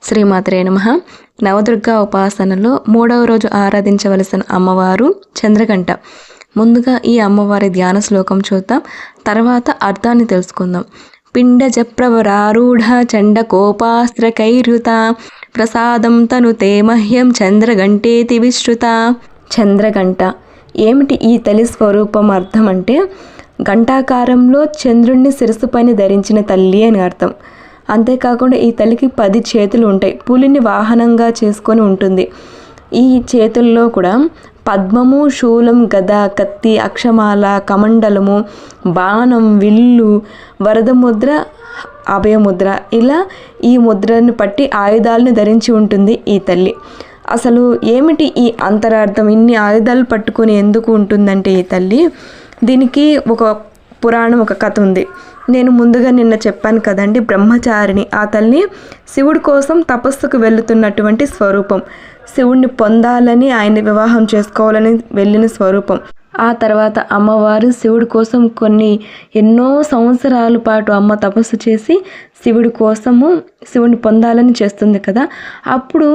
శ్రీమాత్రే నమః. నవదుర్గా ఉపాసనలో 3వ రోజు ఆరాధించవలసిన అమ్మవారు చంద్రఘంట. ముందుగా ఈ అమ్మవారి ధ్యాన శ్లోకం చూద్దాం, తర్వాత అర్థాన్ని తెలుసుకుందాం. పిండజప్రవరారూఢ చండకోపాస్త్రకైర్యుత ప్రసాదం తనుతే మహ్యం చంద్రఘంటేతి విశ్రుత. చంద్రఘంట ఏమిటి ఈ తల్లి స్వరూపం? అర్థం అంటే ఘంటాకారంలో చంద్రుణ్ణి శిరస్సుపైన ధరించిన తల్లి అని అర్థం. అంతేకాకుండా ఈ తల్లికి 10 చేతులు ఉంటాయి. పులిని వాహనంగా చేసుకొని ఉంటుంది. ఈ చేతుల్లో కూడా పద్మము, శూలం, గద, కత్తి, అక్షమాల, కమండలము, బాణం, విల్లు, వరద ముద్ర, అభయముద్ర, ఇలా ఈ ముద్రను పట్టి ఆయుధాలను ధరించి ఉంటుంది ఈ తల్లి. అసలు ఏమిటి ఈ అంతరార్థం? ఇన్ని ఆయుధాలు పట్టుకొని ఎందుకు ఉంటుందంటే ఈ తల్లి, దీనికి ఒక పురాణం, ఒక కథ ఉంది. నేను ముందుగా నిన్న చెప్పాను కదండి, బ్రహ్మచారిణి. ఆ తల్లి శివుడి కోసం తపస్సుకు వెళుతున్నటువంటి స్వరూపం. శివుడిని పొందాలని, ఆయన వివాహం చేసుకోవాలని వెళ్ళిన స్వరూపం. ఆ తర్వాత అమ్మవారు శివుడి కోసం ఎన్నో సంవత్సరాల పాటు అమ్మ తపస్సు చేసి శివుడి కోసము శివుడిని పొందాలని చేస్తుంది కదా. అప్పుడు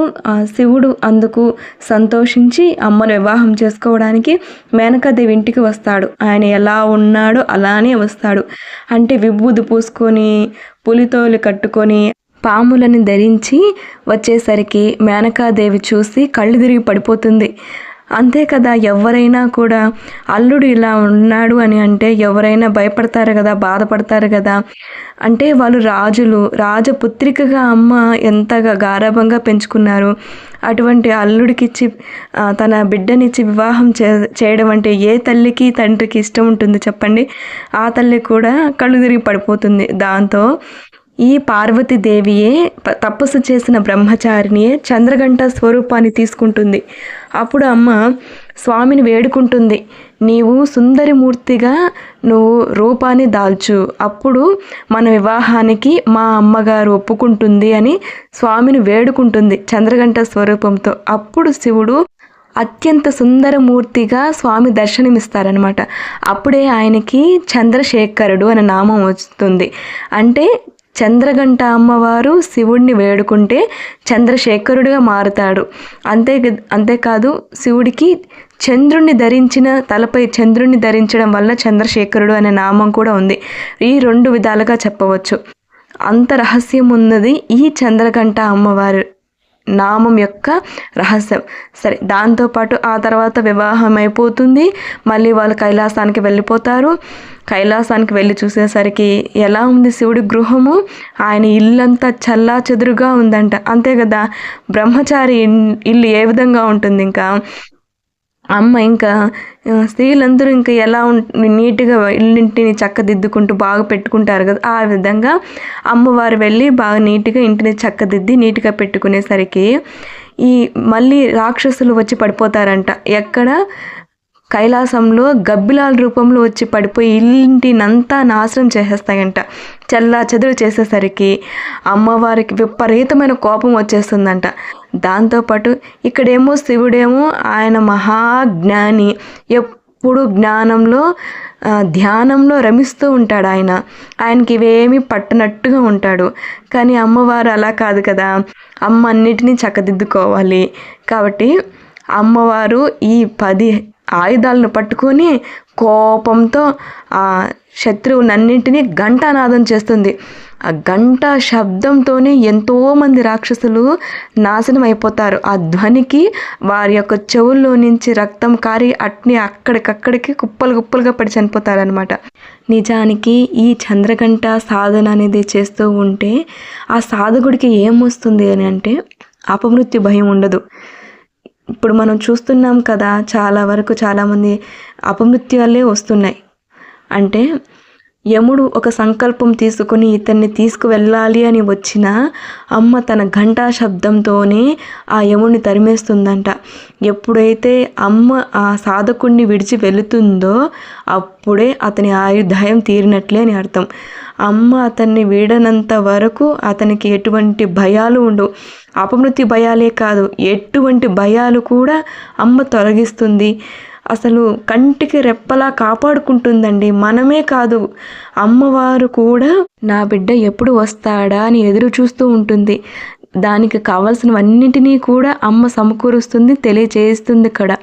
శివుడు అందుకు సంతోషించి అమ్మను వివాహం చేసుకోవడానికి మేనకాదేవి ఇంటికి వస్తాడు. ఆయన ఎలా ఉన్నాడో అలానే వస్తాడు. అంటే విభూది పూసుకొని, పులితోలు కట్టుకొని, పాములను ధరించి వచ్చేసరికి మేనకాదేవి చూసి కళ్ళు తిరిగి పడిపోతుంది. అంతే కదా, ఎవరైనా కూడా అల్లుడు ఇలా ఉన్నాడు అని అంటే ఎవరైనా భయపడతారు కదా, బాధపడతారు కదా. అంటే వాళ్ళు రాజులు, రాజపుత్రికగా అమ్మ ఎంతగా గారాభంగా పెంచుకున్నారు. అటువంటి అల్లుడికిచ్చి తన బిడ్డనిచ్చి వివాహం చేయడం అంటే ఏ తల్లికి తండ్రికి ఇష్టం ఉంటుంది చెప్పండి? ఆ తల్లి కూడా కళ్ళు తిరిగి పడిపోతుంది. దాంతో ఈ పార్వతీదేవియే తపస్సు చేసిన బ్రహ్మచారినియే చంద్రఘంట స్వరూపాన్ని తీసుకుంటుంది. అప్పుడు అమ్మ స్వామిని వేడుకుంటుంది, నీవు సుందరిమూర్తిగా నువ్వు రూపాన్ని దాల్చు, అప్పుడు మన వివాహానికి మా అమ్మగారు ఒప్పుకుంటుంది అని స్వామిని వేడుకుంటుంది చంద్రఘంట స్వరూపంతో. అప్పుడు శివుడు అత్యంత సుందరమూర్తిగా స్వామి దర్శనమిస్తారనమాట. అప్పుడే ఆయనకి చంద్రశేఖరుడు అనే నామం వస్తుంది. అంటే చంద్రఘంట అమ్మవారు శివుడిని వేడుకుంటే చంద్రశేఖరుడిగా మారుతాడు. అంతేకాదు, శివుడికి చంద్రుణ్ణి ధరించిన తలపై చంద్రుణ్ణి ధరించడం వల్ల చంద్రశేఖరుడు అనే నామం కూడా ఉంది. ఈ 2 విధాలుగా చెప్పవచ్చు. అంత రహస్యం ఉన్నది ఈ చంద్రఘంట అమ్మవారు నామం యొక్క రహస్యం. సరే, దాంతోపాటు ఆ తర్వాత వివాహం అయిపోతుంది. మళ్ళీ వాళ్ళు కైలాసానికి వెళ్ళిపోతారు. కైలాసానికి వెళ్ళి చూసేసరికి ఎలా ఉంది శివుడి గృహము? ఆయన ఇల్లంతా చల్లా చెదురుగా ఉందంట. అంతే కదా, బ్రహ్మచారి ఇల్లు ఏ విధంగా ఉంటుంది? ఇంకా అమ్మ ఇంకా స్త్రీలందరూ ఇంకా ఎలా నీట్గా ఇల్లింటిని చక్కదిద్దుకుంటూ బాగా పెట్టుకుంటారు కదా, ఆ విధంగా అమ్మవారు వెళ్ళి బాగా నీట్గా ఇంటిని చక్కదిద్ది నీట్గా పెట్టుకునేసరికి మళ్ళీ రాక్షసులు వచ్చి పడిపోతారంట. ఎక్కడ? కైలాసంలో గబ్బిలాల రూపంలో వచ్చి పడిపోయి ఇంటినంతా నాశనం చేసేస్తాయంట. చల్లా చెదురు చేసేసరికి అమ్మవారికి విపరీతమైన కోపం వచ్చేస్తుందంట. దాంతోపాటు ఇక్కడేమో శివుడేమో ఆయన మహాజ్ఞాని, ఎప్పుడు జ్ఞానంలో ధ్యానంలో రమిస్తూ ఉంటాడు. ఆయనకి ఇవేమీ పట్టనట్టుగా ఉంటాడు. కానీ అమ్మవారు అలా కాదు కదా, అమ్మ అన్నిటినీ చక్కదిద్దుకోవాలి. కాబట్టి అమ్మవారు ఈ 10 ఆయుధాలను పట్టుకొని కోపంతో ఆ శత్రువులన్నింటినీ ఘంటానాదం చేస్తుంది. ఆ గంట శబ్దంతోనే ఎంతోమంది రాక్షసులు నాశనం అయిపోతారు. ఆ ధ్వనికి వారి యొక్క చెవుల్లో నుంచి రక్తం కారి అక్కడికక్కడికి కుప్పలుగా పడి చనిపోతారనమాట. నిజానికి ఈ చంద్రఘంట సాధన అనేది చేస్తూ ఉంటే ఆ సాధకుడికి ఏమొస్తుంది అని అంటే అపమృత్యు భయం ఉండదు. ఇప్పుడు మనం చూస్తున్నాం కదా, చాలా వరకు చాలామంది అపమృత్యాలే వస్తున్నాయి. అంటే యముడు ఒక సంకల్పం తీసుకుని ఇతన్ని తీసుకువెళ్ళాలి అని వచ్చిన అమ్మ తన ఘంటా శబ్దంతోనే ఆ యముడిని తరిమేస్తుందంట. ఎప్పుడైతే అమ్మ ఆ సాధకుడిని విడిచి వెళుతుందో అప్పుడే అతని ఆయుర్దాయం తీరినట్లే అని అర్థం. అమ్మ అతన్ని వీడనంత వరకు అతనికి ఎటువంటి భయాలు ఉండవు. అపమృత్యు భయాలే కాదు, ఎటువంటి భయాలు కూడా అమ్మ తొలగిస్తుంది. అసలు కంటికి రెప్పలా కాపాడుకుంటుందండి. మనమే కాదు, అమ్మవారు కూడా నా బిడ్డ ఎప్పుడు వస్తాడా అని ఎదురు చూస్తూ ఉంటుంది. దానికి కావాల్సినవన్నింటినీ కూడా అమ్మ సమకూరుస్తుంది, తెలియచేస్తుంది కూడా.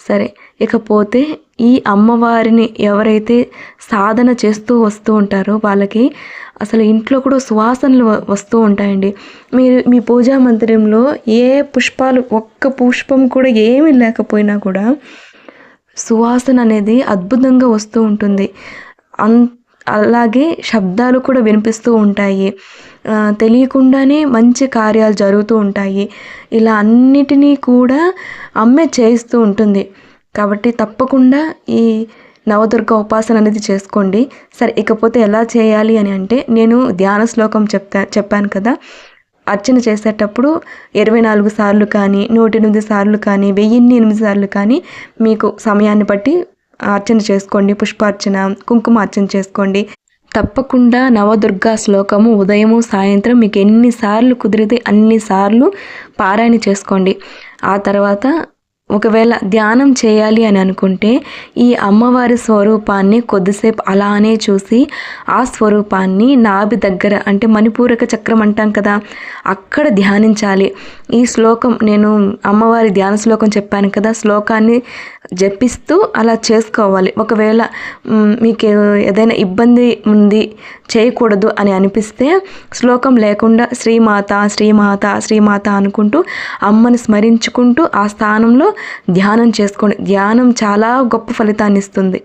సరే, ఇకపోతే ఈ అమ్మవారిని ఎవరైతే సాధన చేస్తూ వస్తూ ఉంటారో వాళ్ళకి అసలు ఇంట్లో కూడా సువాసనలు వస్తూ ఉంటాయండి. మీరు మీ పూజా మందిరంలో ఏ పుష్పాలు, ఒక్క పుష్పం కూడా ఏమీ లేకపోయినా కూడా సువాసన అనేది అద్భుతంగా వస్తూ ఉంటుంది. అలాగే శబ్దాలు కూడా వినిపిస్తూ ఉంటాయి. తెలియకుండానే మంచి కార్యాలు జరుగుతూ ఉంటాయి. ఇలా అన్నిటినీ కూడా అమ్మే చేయిస్తూ ఉంటుంది. కాబట్టి తప్పకుండా ఈ నవదుర్గ ఉపాసన అనేది చేసుకోండి. సరే, ఇకపోతే ఎలా చేయాలి అని అంటే, నేను ధ్యాన శ్లోకం చెప్పాను కదా. అర్చన చేసేటప్పుడు 24 సార్లు కానీ, 108 సార్లు కానీ, 1008 సార్లు కానీ మీకు సమయాన్ని బట్టి అర్చన చేసుకోండి. పుష్పార్చన, కుంకుమార్చన చేసుకోండి. తప్పకుండా నవదుర్గా శ్లోకము ఉదయము సాయంత్రం మీకు ఎన్నిసార్లు కుదిరితే అన్నిసార్లు పారాయణ చేసుకోండి. ఆ తర్వాత ఒకవేళ ధ్యానం చేయాలి అని అనుకుంటే ఈ అమ్మవారి స్వరూపాన్ని కొద్దిసేపు అలానే చూసి ఆ స్వరూపాన్ని నాభి దగ్గర, అంటే మణిపూరక చక్రం అంటాం కదా, అక్కడ ధ్యానించాలి. ఈ శ్లోకం, నేను అమ్మవారి ధ్యాన శ్లోకం చెప్పాను కదా, శ్లోకాన్ని జపిస్తూ అలా చేసుకోవాలి. ఒకవేళ మీకు ఏదైనా ఇబ్బంది ఉంది, చేయకూడదు అని అనిపిస్తే శ్లోకం లేకుండా శ్రీమాత శ్రీమాత శ్రీమాత అనుకుంటూ అమ్మని స్మరించుకుంటూ ఆ స్థానంలో ధ్యానం చేసుకోండి. ధ్యానం చాలా గొప్ప ఫలితాన్ని ఇస్తుంది.